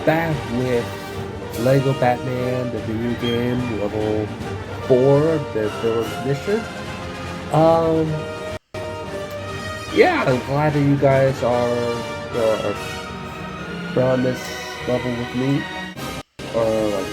back with Lego Batman, the video game, level 4, the Villain's Mission. Um, yeah, I'm glad that you guys are on this level with me. Or like,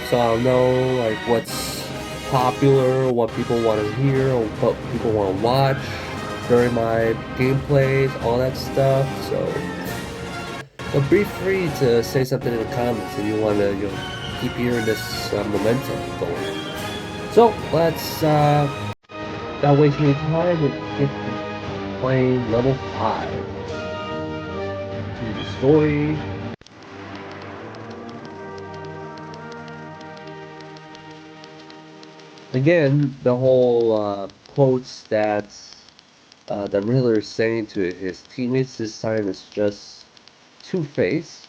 so I'll know like what's popular, what people want to hear, or what people want to watch during my gameplays, all that stuff. So be free to say something in the comments if you want to keep hearing this momentum going. So let's not waste any time and get to playing level 5. To the story. Again, the whole quotes that the Riddler is saying to his teammates this time is just Two-Face.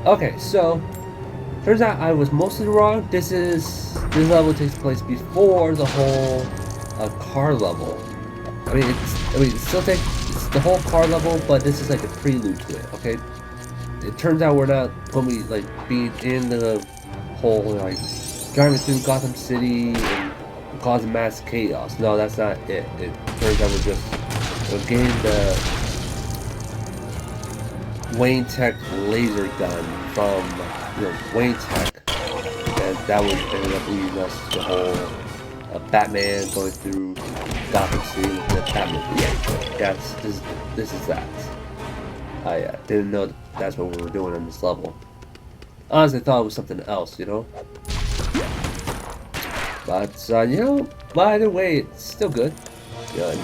Okay, so turns out I was mostly wrong. This level takes place before the whole car level. It still takes it's the whole car level, but this is like a prelude to it. Okay, it turns out we're not going to be like being in the whole like driving through Gotham City and causing mass chaos. No, that's not it. It turns out we're just getting the Wayne Tech laser gun from Wayne Tech, and that would ended up leading us to the whole Batman going through Gotham City with the Batmobile. Yeah, this is that. I didn't know that's what we were doing on this level. Honestly, I thought it was something else, But either way, it's still good. I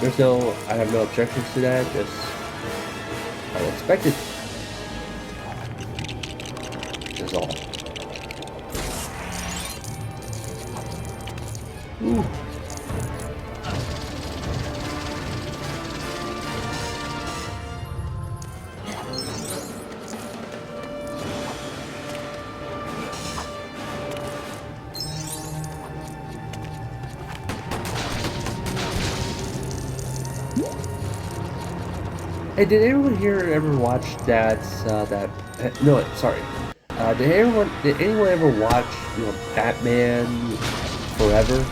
have no objections to that. Just unexpected. Is all. Ooh. Hey, did anyone here ever watch that? No, sorry. Did anyone ever watch, Batman Forever?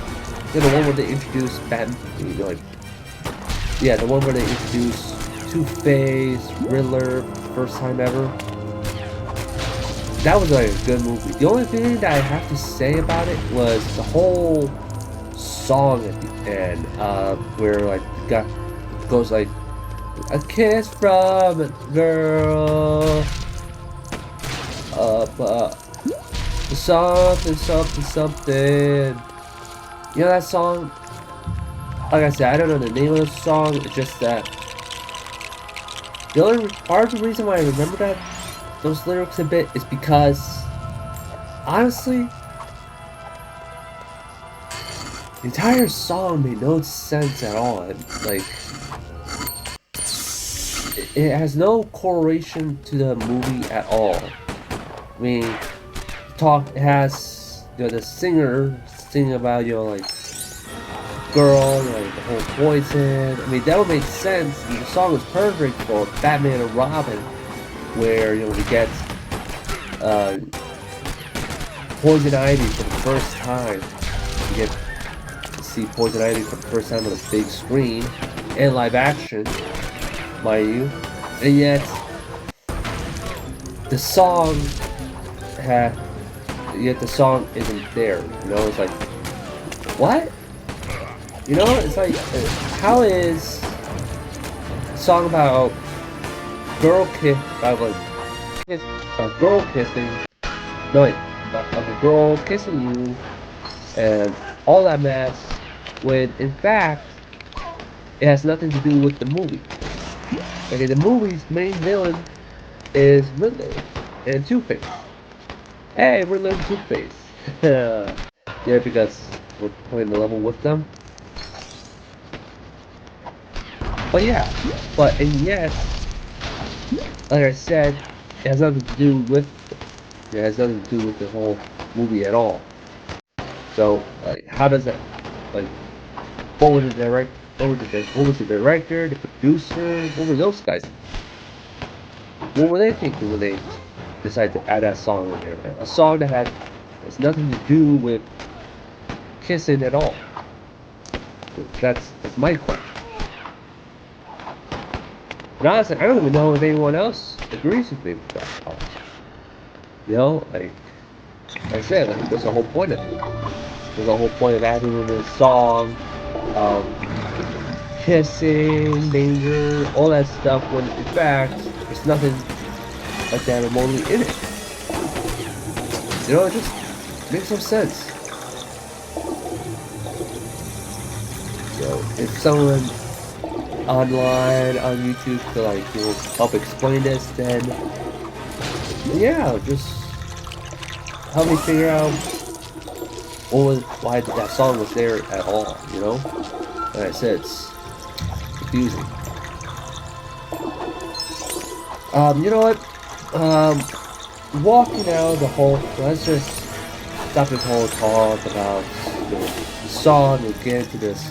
The one where they introduced Batman, yeah, the one where they introduced Two-Face, Riddler, first time ever. That was like a good movie. The only thing that I have to say about it was the whole song at the end, where like the guy goes like, "A kiss from a girl." Something, something, something. That song? Like I said, I don't know the name of the song. It's just that the only part of the reason why I remember those lyrics a bit is because, honestly, the entire song made no sense at all. It has no correlation to the movie at all. It has the singer singing about girl, you know, like the whole poison. I mean, that would make sense. I mean, the song was perfect for Batman and Robin, where, you know, we get uh, Poison Ivy for the first time. You get to see Poison Ivy for the first time on a big screen and live action, mind you. And yet, the song the song isn't there. You know, it's like, what? You know, it's like, how is a song about a girl kissing, no wait, of a girl kissing you and all that mess, when in fact it has nothing to do with the movie. Okay, the movie's main villain is Riddler and Two-Face. Hey, Riddler and Two-Face. Yeah, because we're playing the level with them. But yeah, and yet, like I said, it has nothing to do with the whole movie at all. So, like, how does that, like, what was the direct, what was the director, the producer, what were those guys? What were they thinking when they decided to add that song in there? A song that has nothing to do with kissing at all. That's my question. And honestly, I don't even know if anyone else agrees with me with that. You know, like I said, like, there's a whole point of it. There's a whole point of adding in this song, kissing, danger, all that stuff, when in fact, there's nothing like that remotely in it. You know, it just makes no sense. So, if someone online on YouTube could, like, you know, help explain this, then yeah, just help me figure out why that song was there at all, you know? Like I said, it's confusing. You know what? Walking out the whole, let's just stop this whole talk about the song and get into this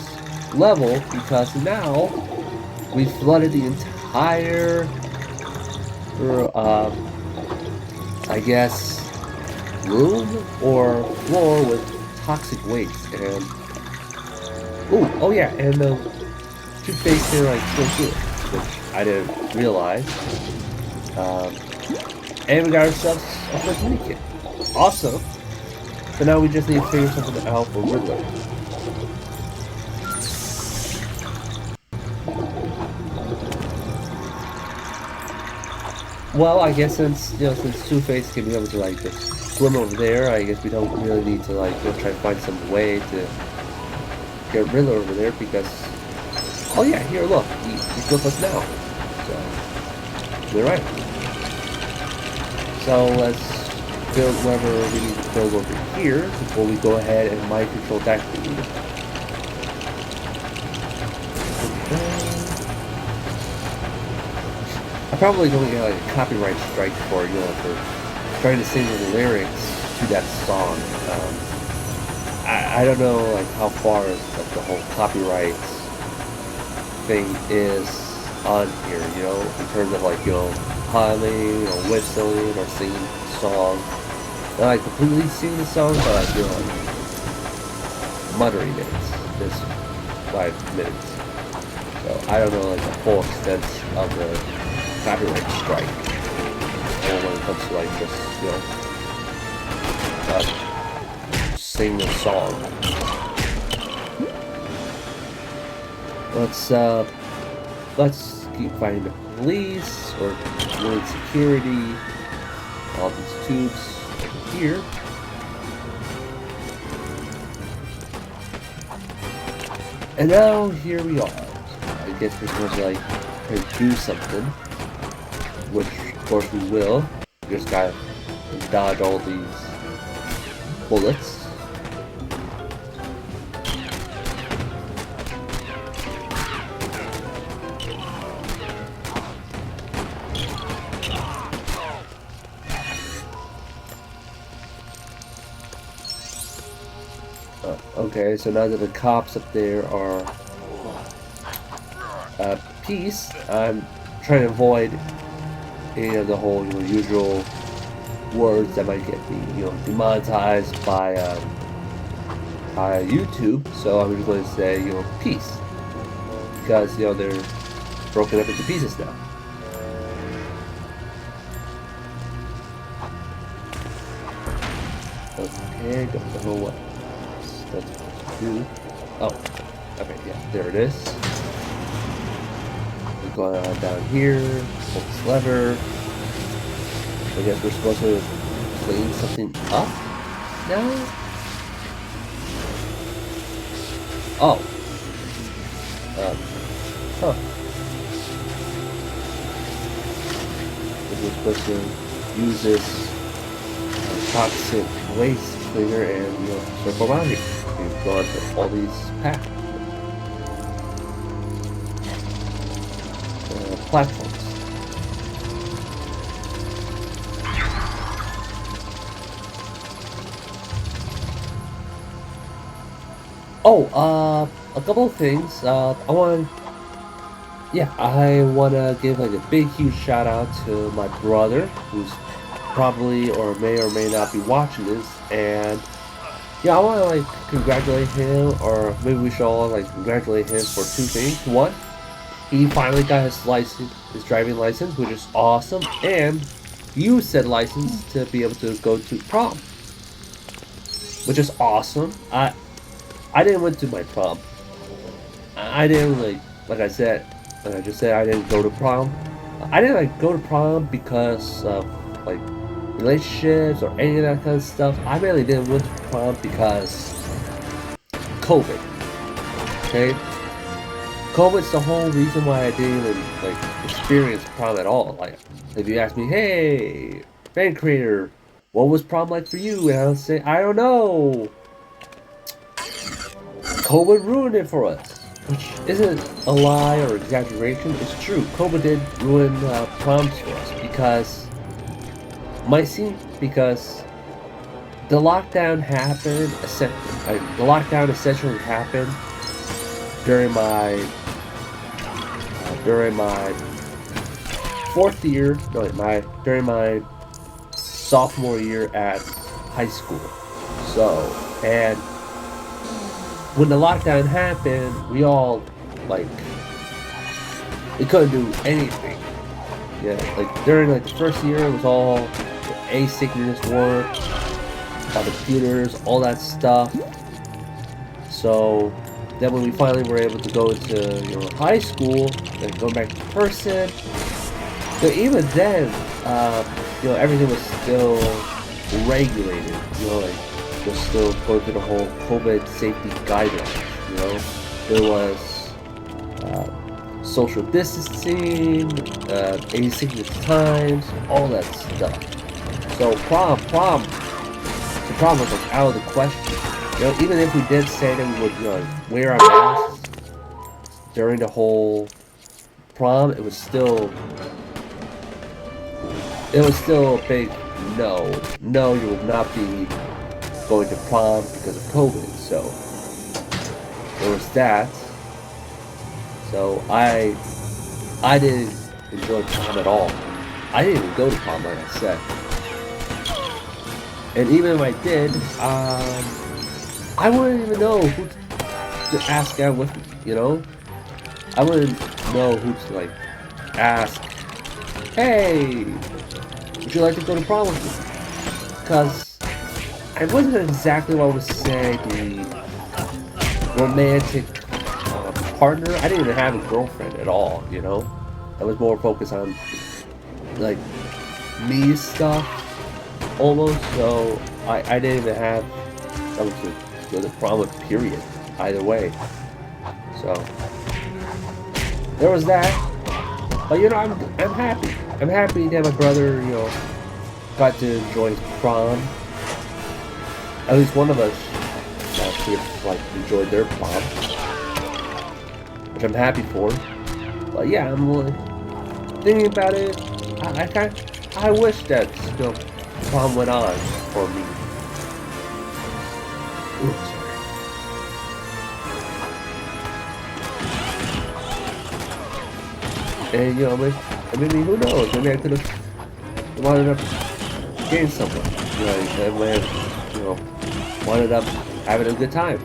level, because now we flooded the entire, I guess, room or floor with toxic waste. And oh yeah, and the Two-Face can, like, still do it, which I didn't realize. And we got ourselves a first mini kit. Awesome. So now we just need to figure something out for Riddler. Well, I guess since Two-Face can be able to, like, just swim over there, I guess we don't really need to, like, try to find some way to get Riddler over there, because, oh yeah, here, look, he's with us now. So, you're right. So let's build whatever we need to build over here before we go ahead and mind control that food. I'm probably going to get, like, a copyright strike for, you know, for trying to sing the lyrics to that song. I don't know, like, how far, like, the whole copyright thing is on here, you know, in terms of, like, you know, humming or whistling or singing the song. Not, like, completely singing the song, but, like, you know, like, muttering it. This 5 minutes. So I don't know, like, the full extent of the copyright strike. Or when it comes to, like, just, you know, sing the song. Let's keep finding the police or doing security. All these tubes here. And now here we are. I guess we're supposed to, like, try to do something, which of course we will. We just gotta dodge all these bullets. Okay, so now that the cops up there are peace, I'm trying to avoid any of the whole usual words that might get me demonetized by YouTube. So I'm just going to say peace, because they're broken up into pieces now. Okay, don't know what that's supposed to do. Oh, okay, yeah, there it is. We're going on down here, pull this lever. I guess we're supposed to clean something up now? Oh. Huh. We're supposed to use this toxic waste cleaner and circle around here. We've gone to all these paths. Platforms. Oh, a couple of things. I want to give like a big, huge shout out to my brother, who's probably or may not be watching this, and yeah, I want to like congratulate him, or maybe we should all like congratulate him for two things. One, he finally got his driving license, which is awesome, and used said license to be able to go to prom, which is awesome. I didn't went to my prom. I didn't like I said, like I just said, I didn't go to prom. I didn't like go to prom because of like relationships or any of that kind of stuff. I really didn't went to prom because COVID. Okay, COVID's the whole reason why I didn't even like experience prom at all. Like, if you ask me, hey, fan creator, what was prom like for you? And I'll say, I don't know. COVID ruined it for us, which isn't a lie or exaggeration. It's true. COVID did ruin proms for us because the lockdown happened. The lockdown essentially happened during my fourth year. No, during my sophomore year at high school. So, and when the lockdown happened, we all we couldn't do anything. Yeah, like during the first year, it was all asynchronous work, on computers, all that stuff. So then when we finally were able to go to high school and go back to person, so even then, everything was still regulated. We're still going through the whole COVID safety guidelines. There was social distancing, asynchronous times, all that stuff. So prom was out of the question. Even if we did say that we would wear our masks during the whole prom, it was still a big no. No, you will not be going to prom because of COVID. So there was that. So I didn't enjoy prom at all. I didn't even go to prom, like I said. And even if I did, I wouldn't even know who to ask out with me. I wouldn't know who to ask. Hey, would you like to go to prom with me? Because I wasn't exactly what I would say the romantic partner. I didn't even have a girlfriend at all. I was more focused on me stuff almost. So I didn't even have someone to go to prom with, period. Either way. So there was that. But I'm happy. I'm happy that my brother got to enjoy prom. At least one of us enjoyed their prom, which I'm happy for. But yeah, I'm thinking about it. I wish that prom went on for me. Ooh, sorry. And maybe who knows? Maybe I could have wound up getting someone. I might have, wound up having a good time.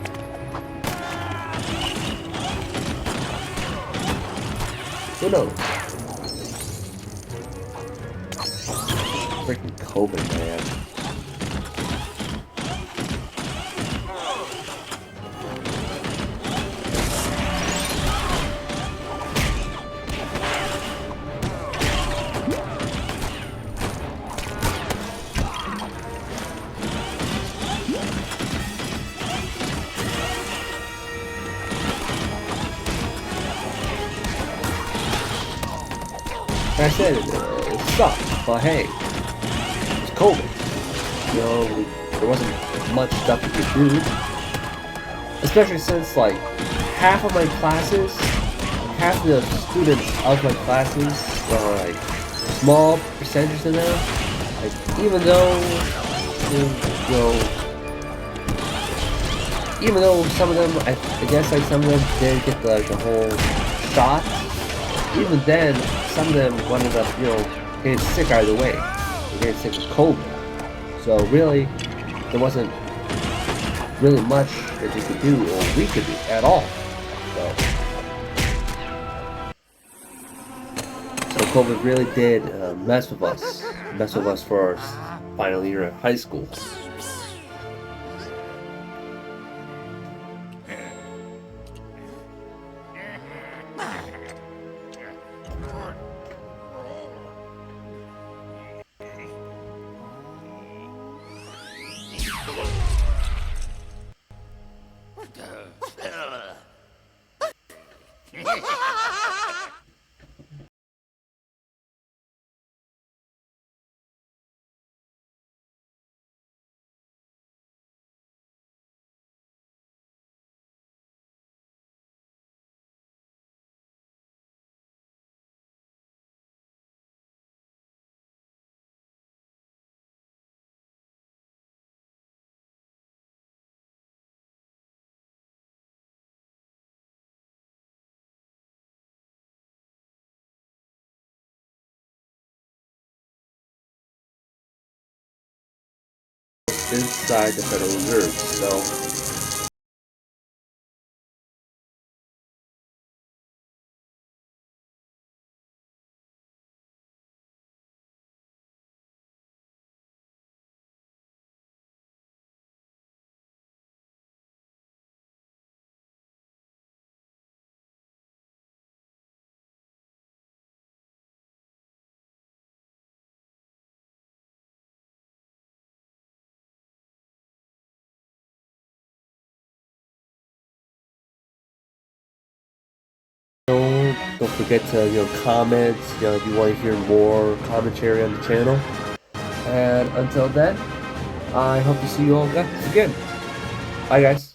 Who knows? Freaking COVID, man. Like I said, it sucked, but hey, it's COVID. There wasn't much stuff we could do. Especially since, like, half of my classes, half the students of my classes, like, small percentage of them, like, even though some of them, I guess, like, some of them did get the whole shot, even then, some of them ended up, getting sick either way. They getting sick with COVID. So really, there wasn't really much that you could do, or we could do, at all. So COVID really did mess with us for our final year of high school. Inside the Federal Reserve, so don't forget to comment if you want to hear more commentary on the channel. And until then, I hope to see you all guys again. Bye guys.